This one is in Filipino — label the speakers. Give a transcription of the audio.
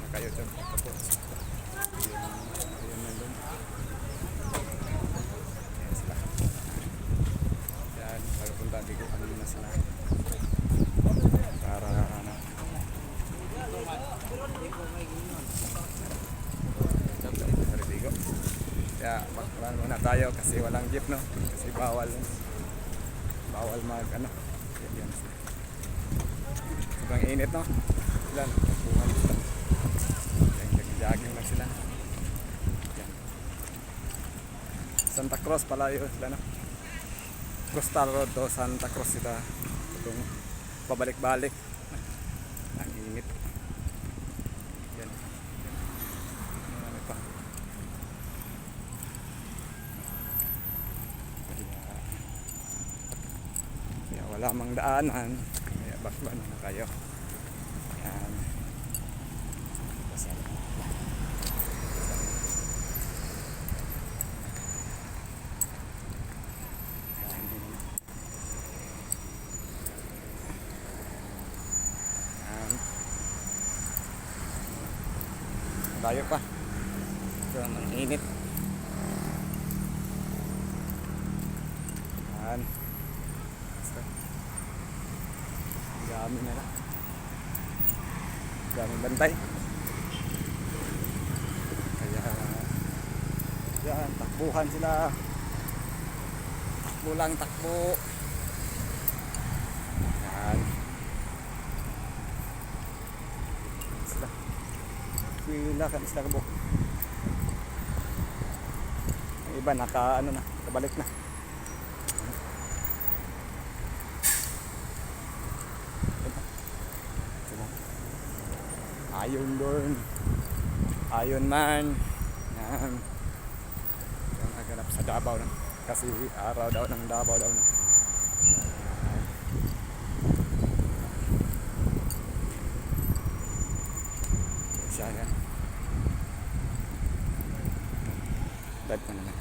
Speaker 1: kayo dyan. Tapos, ayun nandun. Ayan sila. Yan, pagpunta dito kanina sila. Para ano. Ridigo. Kaya magkaroon muna tayo kasi walang jeep, no? Kasi bawal mag ano. Yan. Sobrang init, no? Sila, buwan sila. Jogging lang sila. Yan. Santa Cruz palayo sila, no? Coastal Road to Santa Cruz sila. Itong pabalik-balik. Ang init. Yan. Marami pa. Kaya wala mang daanan. Kaya bakban na kayo. Yan. Tayo pa. So, ang init. Yan. So, ang dami na lang. Ang daming bantay. Kaya, yan, takbuhan sila. Takbo lang, takbo. Yan. Pila kan sila kabuk. Ang iba naka ano na, kabalik na. Ayun doon. Ayun man. Yan. Yung naganap sa Davao na. Kasi araw daw ng Davao daw na. Siya yan. Dive ko na lang.